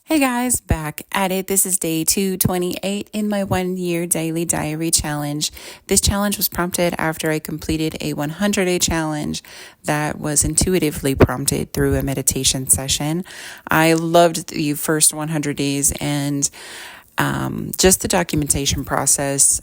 Hey guys, back at it. This is day 228 in my 1 year daily diary challenge. This challenge was prompted after I completed a 100-day challenge that was intuitively prompted through a meditation session. I loved the first 100 days and just the documentation process,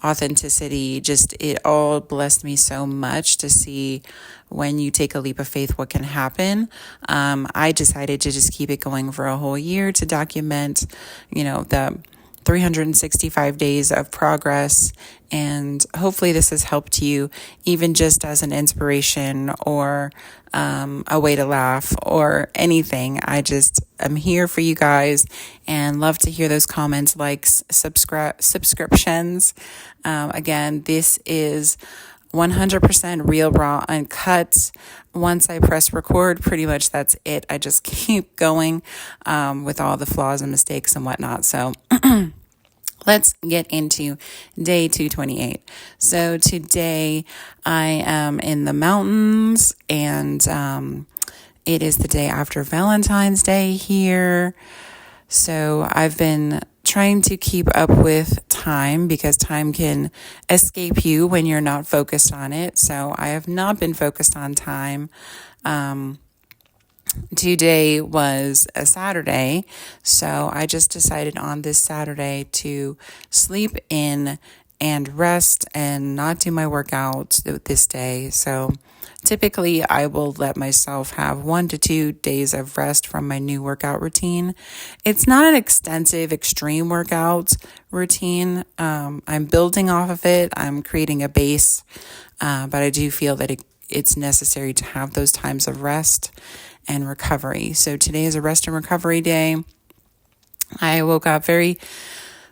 authenticity, just it all blessed me so much to see when you take a leap of faith, what can happen. I decided to just keep it going for a whole year to document, the 365 days of progress. And hopefully this has helped you, even just as an inspiration or a way to laugh or anything. I'm here for you guys and love to hear those comments, likes, subscriptions. Again, this is 100% real, raw, uncut. Once I press record, pretty much that's it. I just keep going with all the flaws and mistakes and whatnot. So let's get into day 228. So today I am in the mountains and it is the day after Valentine's Day here. So I've been trying to keep up with time because time can escape you when you're not focused on it. So I have not been focused on time. Today was a Saturday, so I just decided on this Saturday to sleep in and rest and not do my workouts this day. So typically I will let myself have 1 to 2 days of rest from my new workout routine. It's not an extensive, extreme workout routine. I'm building off of it. I'm creating a base, but I do feel that it's necessary to have those times of rest and recovery. So today is a rest and recovery day. I woke up very,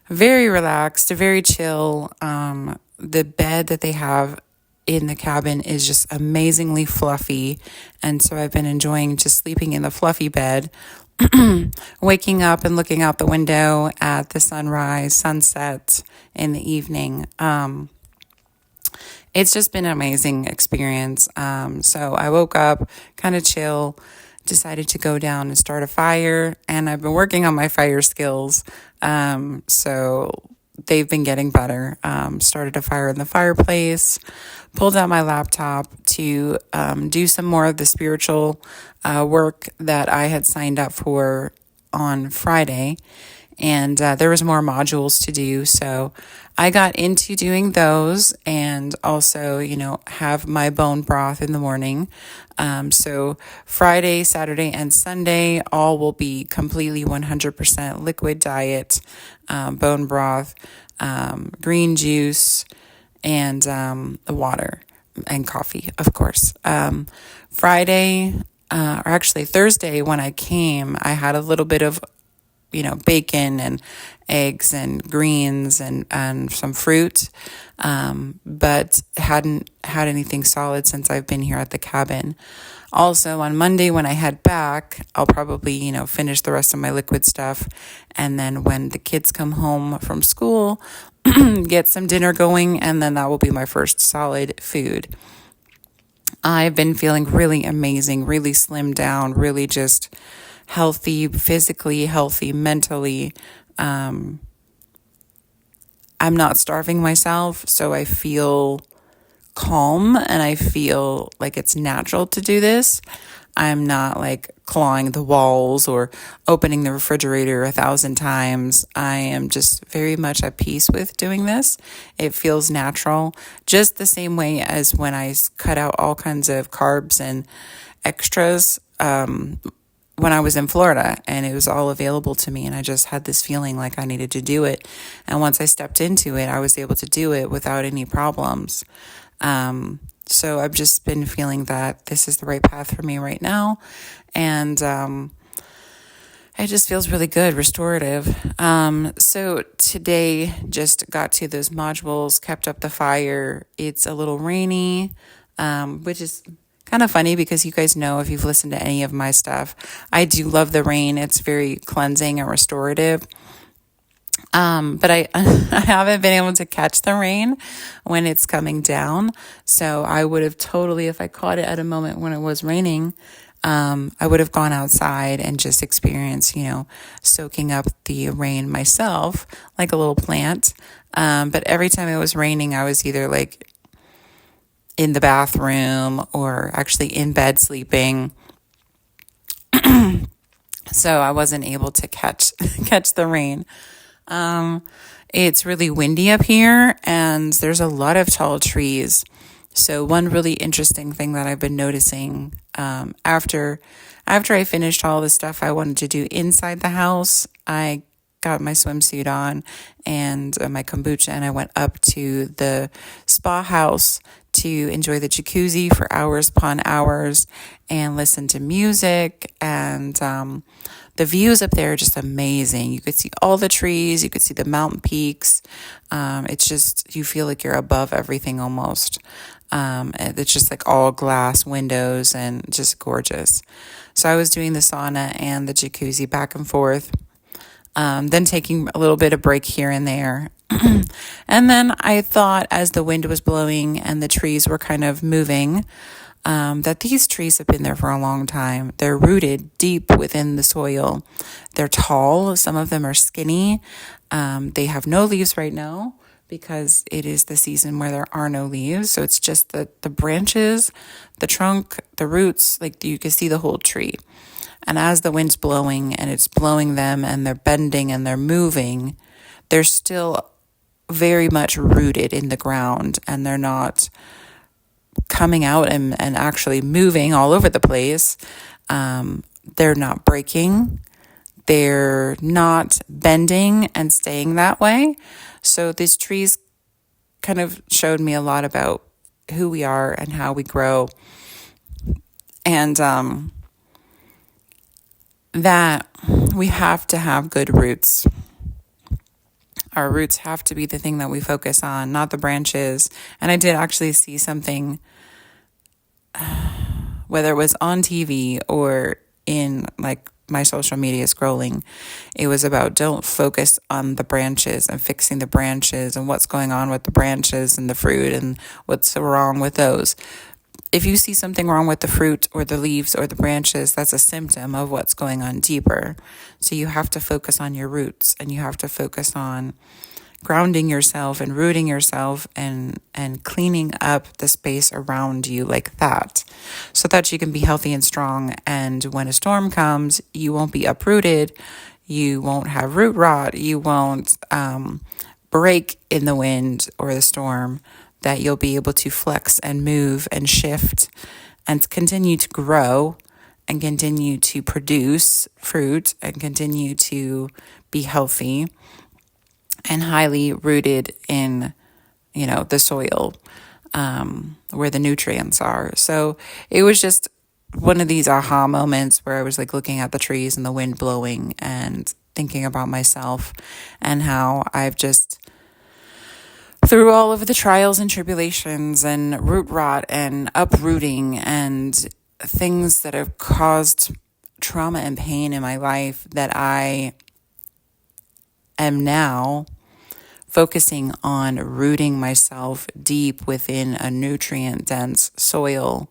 very relaxed, very chill. The bed that they have in the cabin is just amazingly fluffy. And so I've been enjoying just sleeping in the fluffy bed, waking up and looking out the window at the sunrise, sunset in the evening. It's just been an amazing experience. So I woke up kind of chill, decided to go down and start a fire, and I've been working on my fire skills. So they've been getting better. Started a fire in the fireplace, pulled out my laptop to do some more of the spiritual work that I had signed up for on Friday. And there was more modules to do. So I got into doing those and also, have my bone broth in the morning. So Friday, Saturday, and Sunday, all will be completely 100% liquid diet, bone broth, green juice, and water and coffee, of course. Friday, or actually Thursday, when I came, I had a little bit of bacon and eggs and greens and some fruit, but hadn't had anything solid since I've been here at the cabin. Also, on Monday when I head back, I'll probably, finish the rest of my liquid stuff. And then when the kids come home from school, get some dinner going, and then that will be my first solid food. I've been feeling really amazing, really slimmed down, really just healthy, physically healthy, mentally. I'm not starving myself, so I feel calm and I feel like it's natural to do this. I'm not like clawing the walls or opening the refrigerator 1,000 times. I am just very much at peace with doing this. It feels natural, just the same way as when I cut out all kinds of carbs and extras, when I was in Florida, and it was all available to me, and I just had this feeling like I needed to do it. And once I stepped into it, I was able to do it without any problems. So I've just been feeling that this is the right path for me right now. And it just feels really good, restorative. So today just got to those modules, kept up the fire. It's a little rainy, which is kind of funny because you guys know, if you've listened to any of my stuff, I do love the rain. It's very cleansing and restorative. But I haven't been able to catch the rain when it's coming down. So I would have totally, if I caught it at a moment when it was raining, I would have gone outside and just experienced, soaking up the rain myself like a little plant. But every time it was raining, I was either like in the bathroom or actually in bed sleeping. So I wasn't able to catch the rain. It's really windy up here and there's a lot of tall trees. So one really interesting thing that I've been noticing after I finished all the stuff I wanted to do inside the house, I got my swimsuit on and my kombucha, and I went up to the spa house to enjoy the jacuzzi for hours upon hours and listen to music. And the views up there are just amazing. You could see all the trees, you could see the mountain peaks. It's just, you feel like you're above everything almost. It's just like all glass windows and just gorgeous. So I was doing the sauna and the jacuzzi back and forth. Then taking a little bit of break here and there. And then I thought, as the wind was blowing and the trees were kind of moving, that these trees have been there for a long time. They're rooted deep within the soil. They're tall. Some of them are skinny. They have no leaves right now because it is the season where there are no leaves. So it's just the branches, the trunk, the roots, like you can see the whole tree. And as the wind's blowing and it's blowing them and they're bending and they're moving, they're still very much rooted in the ground, and they're not coming out and actually moving all over the place. They're not breaking. They're not bending and staying that way. So these trees kind of showed me a lot about who we are and how we grow. And that we have to have good roots. Our roots have to be the thing that we focus on, not the branches. And I did actually see something, whether it was on TV or in like my social media scrolling, it was about don't focus on the branches and fixing the branches and what's going on with the branches and the fruit and what's wrong with those. If you see something wrong with the fruit or the leaves or the branches, that's a symptom of what's going on deeper. So you have to focus on your roots, and you have to focus on grounding yourself and rooting yourself and cleaning up the space around you like that, so that you can be healthy and strong. And when a storm comes, you won't be uprooted. You won't have root rot. You won't break in the wind or the storm. That you'll be able to flex and move and shift and continue to grow and continue to produce fruit and continue to be healthy and highly rooted in, the soil where the nutrients are. So it was just one of these aha moments where I was like looking at the trees and the wind blowing and thinking about myself and how I've just, through all of the trials and tribulations and root rot and uprooting and things that have caused trauma and pain in my life, that I am now focusing on rooting myself deep within a nutrient-dense soil,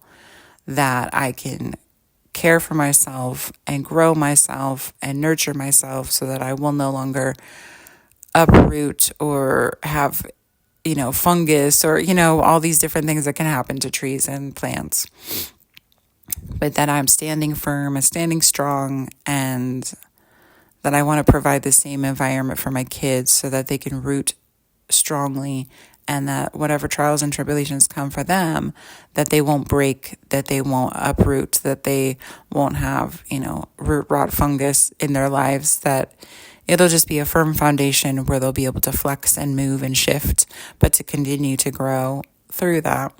that I can care for myself and grow myself and nurture myself so that I will no longer uproot or have fungus or, all these different things that can happen to trees and plants. But that I'm standing firm and standing strong, and that I want to provide the same environment for my kids so that they can root strongly, and that whatever trials and tribulations come for them, that they won't break, that they won't uproot, that they won't have, root rot fungus in their lives, that it'll just be a firm foundation where they'll be able to flex and move and shift, but to continue to grow through that.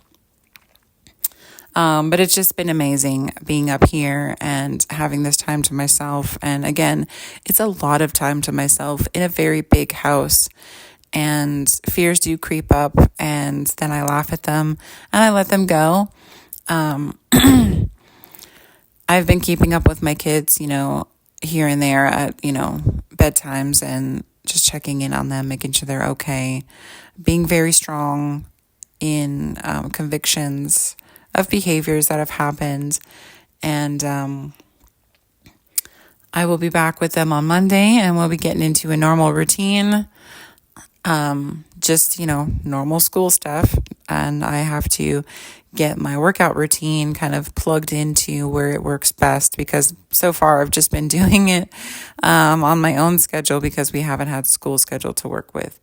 But it's just been amazing being up here and having this time to myself. And again, it's a lot of time to myself in a very big house. And fears do creep up, and then I laugh at them and I let them go. I've been keeping up with my kids, here and there at, bedtimes, and just checking in on them, making sure they're okay, being very strong in convictions of behaviors that have happened, And I will be back with them on Monday, and we'll be getting into a normal routine. Just, normal school stuff. And I have to get my workout routine kind of plugged into where it works best, because so far I've just been doing it on my own schedule because we haven't had school schedule to work with.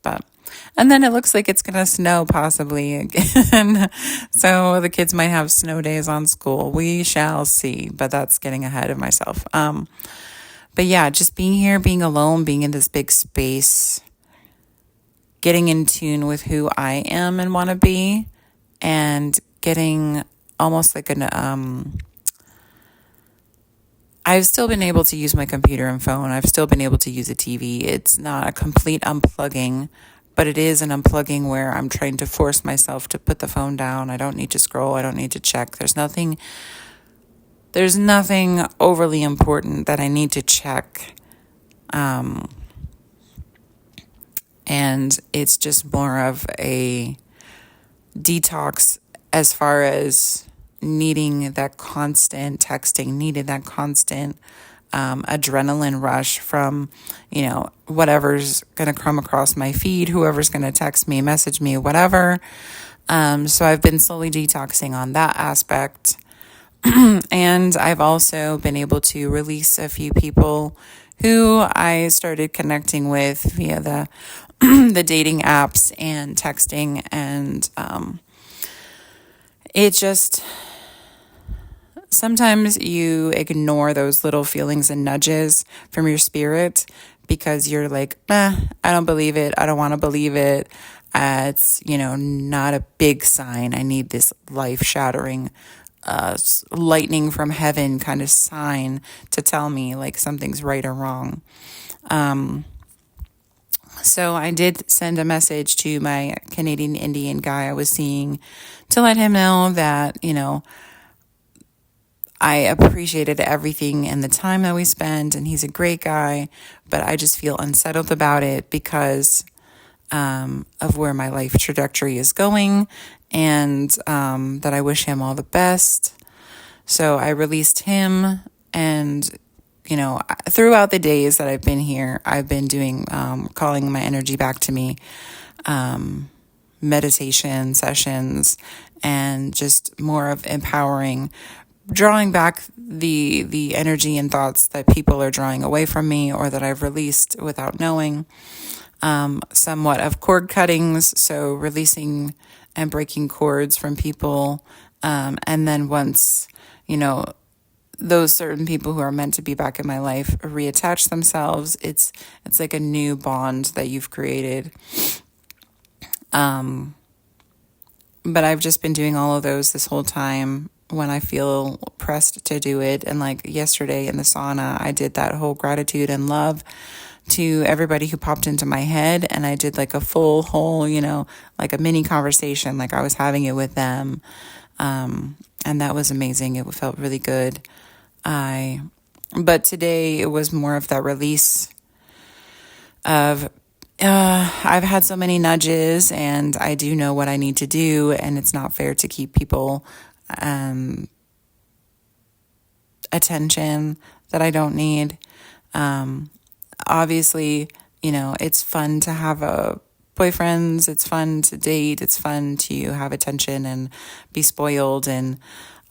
And then it looks like it's going to snow possibly again. So the kids might have snow days on school. We shall see, but that's getting ahead of myself. But yeah, just being here, being alone, being in this big space, getting in tune with who I am and want to be, and getting almost like I've still been able to use my computer and phone. I've still been able to use a TV. It's not a complete unplugging, but it is an unplugging where I'm trying to force myself to put the phone down. I don't need to scroll. I don't need to check. There's nothing overly important that I need to check. And it's just more of a detox as far as needing that constant texting, needing that constant adrenaline rush from, whatever's going to come across my feed, whoever's going to text me, message me, whatever. So I've been slowly detoxing on that aspect. And I've also been able to release a few people who I started connecting with via the the dating apps and texting, and it just, sometimes you ignore those little feelings and nudges from your spirit because you're like, I don't believe it. I don't want to believe it. It's, not a big sign. I need this life-shattering lightning from heaven kind of sign to tell me like something's right or wrong. So I did send a message to my Canadian Indian guy I was seeing to let him know that, I appreciated everything and the time that we spent, and he's a great guy, but I just feel unsettled about it because of where my life trajectory is going, and that I wish him all the best. So I released him, and throughout the days that I've been here, I've been doing calling my energy back to me, meditation sessions, and just more of empowering, drawing back the energy and thoughts that people are drawing away from me or that I've released without knowing. Somewhat of cord cuttings, so releasing and breaking cords from people. And then once, those certain people who are meant to be back in my life reattach themselves, it's like a new bond that you've created. But I've just been doing all of those this whole time when I feel pressed to do it. And like yesterday in the sauna, I did that whole gratitude and love to everybody who popped into my head. And I did like a full whole, like a mini conversation, like I was having it with them. And that was amazing. It felt really good. But today it was more of that release of, I've had so many nudges and I do know what I need to do, and it's not fair to keep people, attention that I don't need. Obviously, it's fun to have boyfriends, it's fun to date, it's fun to have attention and be spoiled and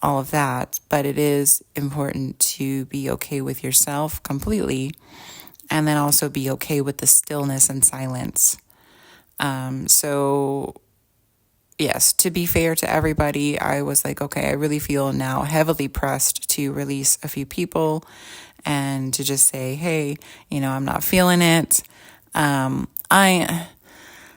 all of that, but it is important to be okay with yourself completely, and then also be okay with the stillness and silence. So yes, to be fair to everybody, I was like, okay, I really feel now heavily pressed to release a few people and to just say, hey, I'm not feeling it.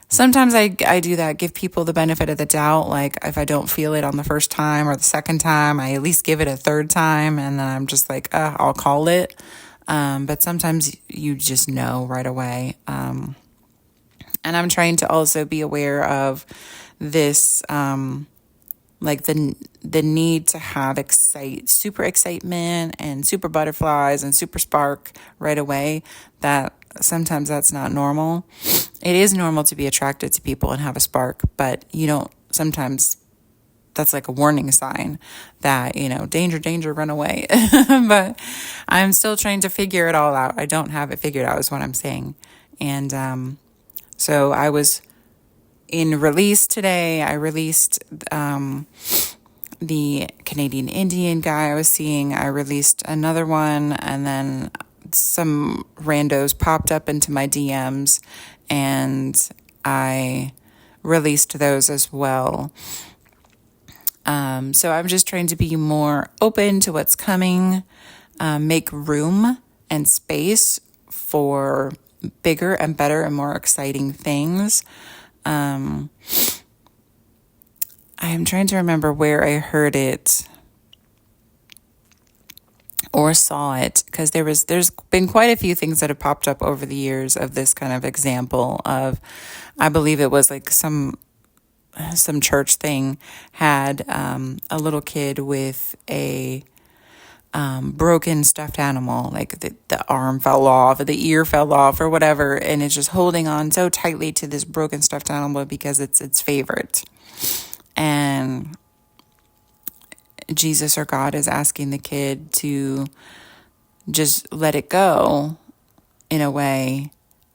Sometimes I do that, give people the benefit of the doubt. Like if I don't feel it on the first time or the second time, I at least give it a third time, and then I'm just like, I'll call it. But sometimes you just know right away. And I'm trying to also be aware of this, like the need to have super excitement and super butterflies and super spark right away. That sometimes that's not normal. It is normal to be attracted to people and have a spark, but you don't sometimes that's like a warning sign that, danger, danger, run away. But I'm still trying to figure it all out. I don't have it figured out is what I'm saying. And so I was in release today. I released the Canadian Indian guy I was seeing. I released another one, and then some randos popped up into my DMs, and I released those as well. So I'm just trying to be more open to what's coming, make room and space for bigger and better and more exciting things. I am trying to remember where I heard it or saw it, because there's been quite a few things that have popped up over the years of this kind of example of, I believe it was like some church thing had a little kid with a broken stuffed animal, like the arm fell off or the ear fell off or whatever, and it's just holding on so tightly to this broken stuffed animal because it's its favorite. And Jesus or God is asking the kid to just let it go in a way.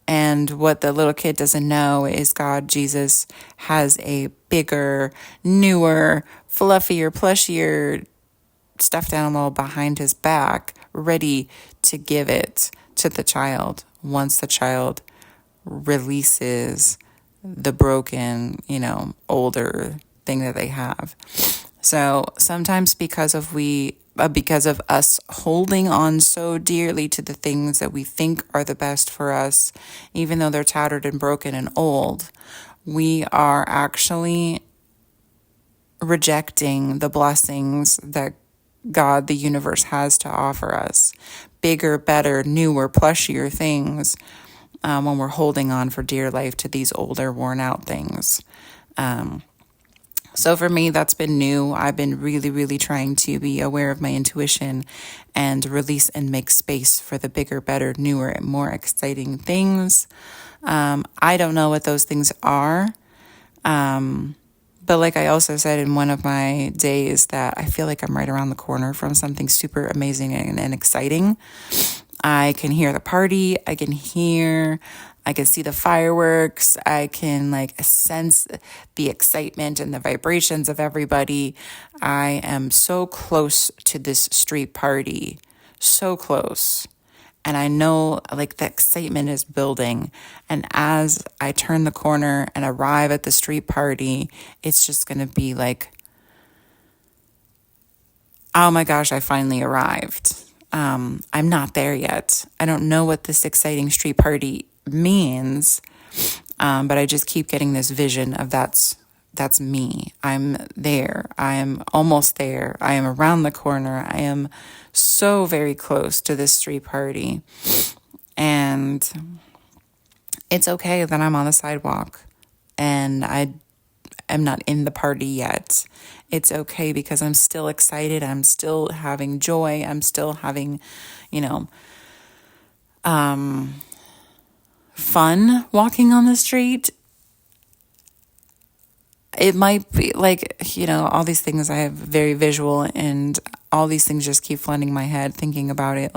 And what the little kid doesn't know is God, Jesus, has a bigger, newer, fluffier, plushier stuffed animal behind his back, ready to give it to the child once the child releases the broken, older thing that they have. So sometimes because of us holding on so dearly to the things that we think are the best for us, even though they're tattered and broken and old, we are actually rejecting the blessings that God, the universe, has to offer us. Bigger, better, newer, plushier things when we're holding on for dear life to these older, worn out things. So for me, that's been new. I've been really, really trying to be aware of my intuition and release and make space for the bigger, better, newer, and more exciting things. I don't know what those things are. But like I also said in one of my days, that I feel like I'm right around the corner from something super amazing and exciting. I can hear the party. I can see the fireworks. I can sense the excitement and the vibrations of everybody. I am so close to this street party, so close. And I know the excitement is building. And as I turn the corner and arrive at the street party, it's just going to be like, oh my gosh, I finally arrived. I'm not there yet. I don't know what this exciting street party means, but I just keep getting this vision of that's me. I'm there. I am almost there. I am around the corner. I am so very close to this street party. And it's okay that I'm on the sidewalk and I am not in the party yet. It's okay because I'm still excited. I'm still having joy. I'm still having, fun walking on the street. It might be all these things I have very visual, and all these things just keep flooding my head thinking about it.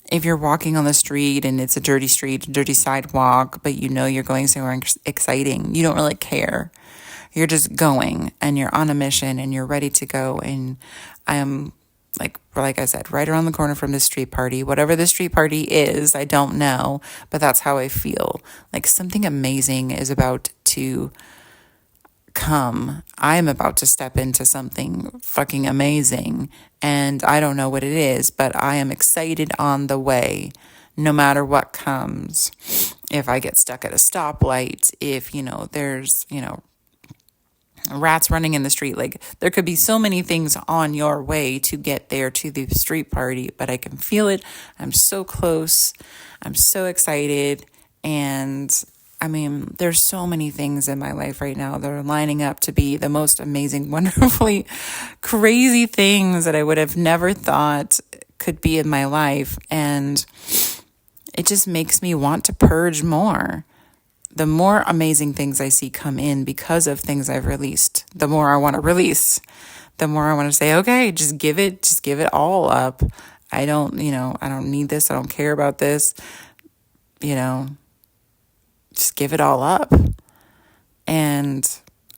If you're walking on the street and it's a dirty street, a dirty sidewalk, but you're going somewhere exciting, you don't really care. You're just going and you're on a mission and you're ready to go. And I am, like I said, right around the corner from this street party. Whatever the street party is, I don't know, but that's how I feel. Something amazing is about to come. I am about to step into something fucking amazing, and I don't know what it is, but I am excited on the way, no matter what comes. If I get stuck at a stoplight, if, there's, rats running in the street, there could be so many things on your way to get there to the street party, but I can feel it. I'm so close. I'm so excited. And there's so many things in my life right now that are lining up to be the most amazing, wonderfully crazy things that I would have never thought could be in my life. And it just makes me want to purge more. the more amazing things I see come in because of things I've released, the more I want to release, the more I want to say, okay, just give it all up. I don't need this. I don't care about this. Just give it all up. And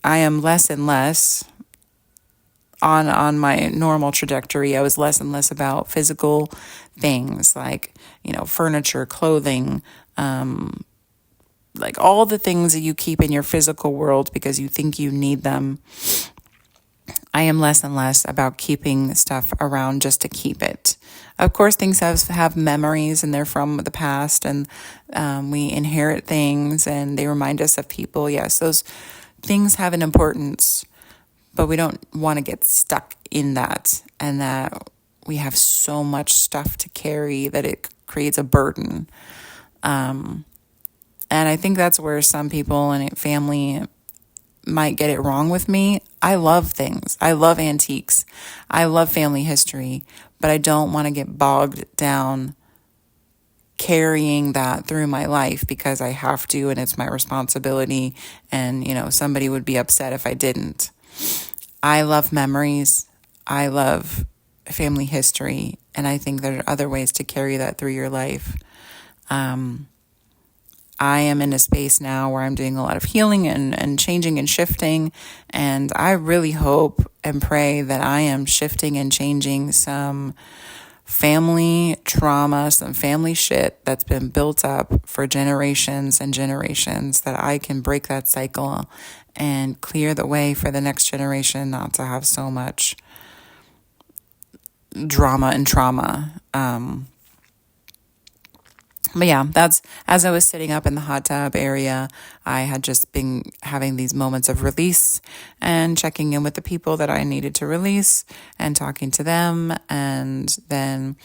I am less and less on my normal trajectory. I was less and less about physical things like, furniture, clothing, like all the things that you keep in your physical world because you think you need them. I am less and less about keeping stuff around just to keep it. Of course, things have memories and they're from the past, and we inherit things and they remind us of people. Yes, those things have an importance, but we don't want to get stuck in that, and that we have so much stuff to carry that it creates a burden. And I think that's where some people and family might get it wrong with me. I love things. I love antiques. I love family history, but I don't want to get bogged down carrying that through my life because I have to and it's my responsibility, and somebody would be upset if I didn't. I love memories. I love family history, and I think there are other ways to carry that through your life. I am in a space now where I'm doing a lot of healing and changing and shifting. And I really hope and pray that I am shifting and changing some family trauma, some family shit that's been built up for generations and generations, that I can break that cycle and clear the way for the next generation not to have so much drama and trauma. But yeah, that's, as I was sitting up in the hot tub area, I had just been having these moments of release and checking in with the people that I needed to release and talking to them, and then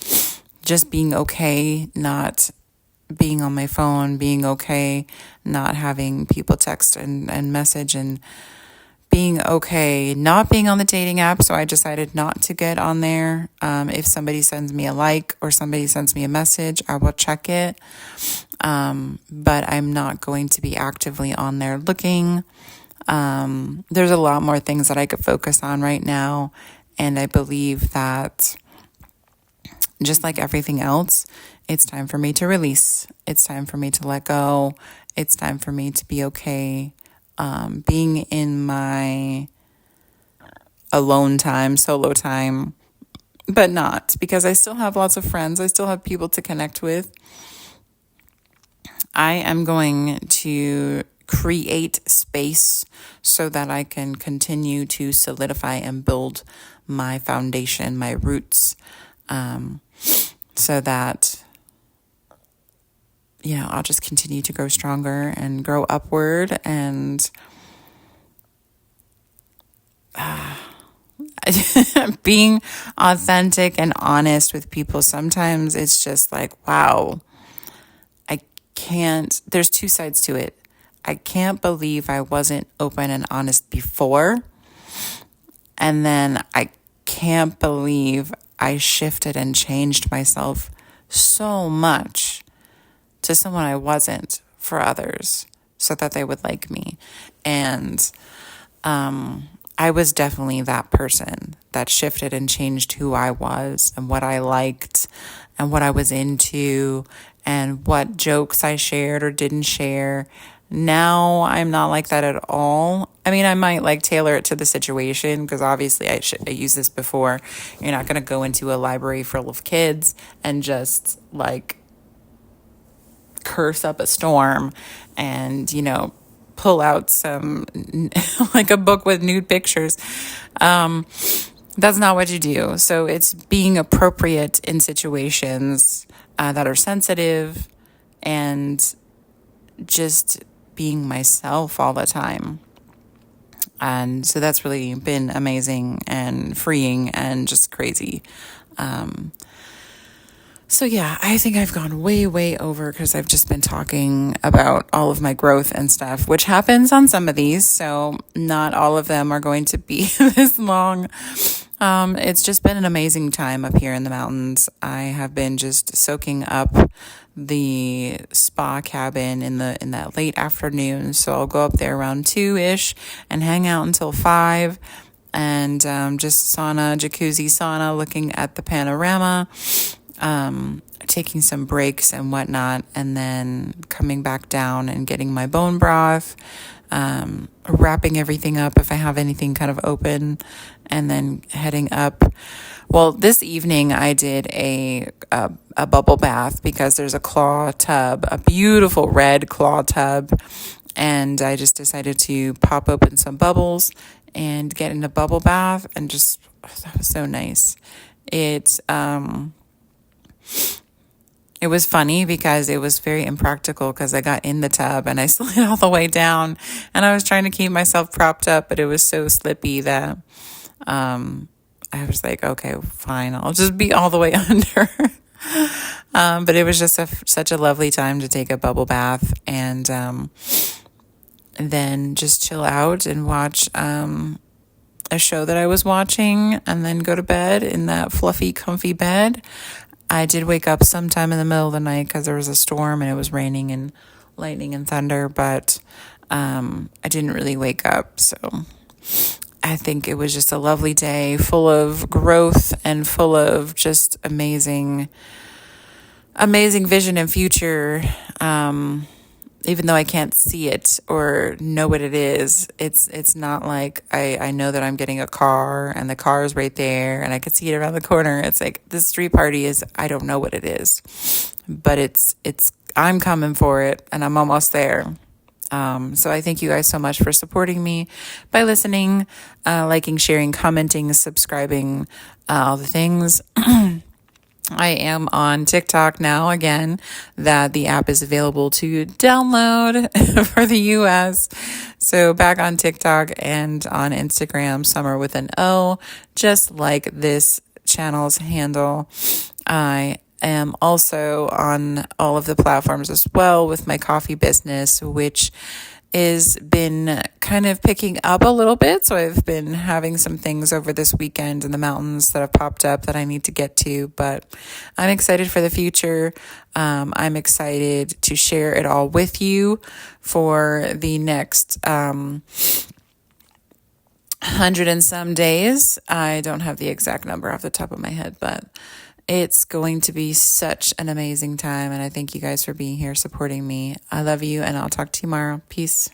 just being okay, not being on my phone, being okay, not having people text and message, and being okay not being on the dating app. So I decided not to get on there. If somebody sends me a like or somebody sends me a message, I will check it. But I'm not going to be actively on there looking. There's a lot more things that I could focus on right now. And I believe that just like everything else, it's time for me to release. It's time for me to let go. It's time for me to be okay. Being in my alone time, solo time, but not, because I still have lots of friends. I still have people to connect with. I am going to create space so that I can continue to solidify and build my foundation, my roots, so that I'll just continue to grow stronger and grow upward. And being authentic and honest with people, sometimes it's just like, wow, there's two sides to it. I can't believe I wasn't open and honest before. And then I can't believe I shifted and changed myself so much to someone I wasn't for others so that they would like me. And I was definitely that person that shifted and changed who I was and what I liked and what I was into and what jokes I shared or didn't share. Now I'm not like that at all. I mean, I might tailor it to the situation, because obviously I used this before. You're not going to go into a library full of kids and just curse up a storm and, pull out some, a book with nude pictures. That's not what you do. So it's being appropriate in situations that are sensitive, and just being myself all the time. And so that's really been amazing and freeing and just crazy. So yeah, I think I've gone way, way over, because I've just been talking about all of my growth and stuff, which happens on some of these. So not all of them are going to be this long. It's just been an amazing time up here in the mountains. I have been just soaking up the spa cabin in that late afternoon. So I'll go up there around 2-ish and hang out until 5, and just jacuzzi sauna, looking at the panorama, taking some breaks and whatnot, and then coming back down and getting my bone broth, wrapping everything up if I have anything kind of open, and then heading up. Well, this evening I did a bubble bath because there's a claw tub, a beautiful red claw tub, and I just decided to pop open some bubbles and get in a bubble bath, and just, that was so nice. It was funny because it was very impractical, because I got in the tub and I slid all the way down, and I was trying to keep myself propped up, but it was so slippy that I was like, okay, fine, I'll just be all the way under. But it was just such a lovely time to take a bubble bath, and then just chill out and watch a show that I was watching, and then go to bed in that fluffy, comfy bed. I did wake up sometime in the middle of the night because there was a storm and it was raining and lightning and thunder, but I didn't really wake up. So I think it was just a lovely day, full of growth and full of just amazing vision and future. Even though I can't see it or know what it is, it's not like I know that I'm getting a car and the car is right there and I could see it around the corner. It's like this street party is, I don't know what it is, but it's I'm coming for it and I'm almost there. So I thank you guys so much for supporting me by listening, liking, sharing, commenting, subscribing, all the things. I am on TikTok now again, that the app is available to download for the US. So back on TikTok and on Instagram, Summer with an O, just like this channel's handle. I am also on all of the platforms as well with my coffee business, which is been kind of picking up a little bit. So I've been having some things over this weekend in the mountains that have popped up that I need to get to, but I'm excited for the future. I'm excited to share it all with you for the next 100 and some days. I don't have the exact number off the top of my head, but it's going to be such an amazing time, and I thank you guys for being here, supporting me. I love you, and I'll talk to you tomorrow. Peace.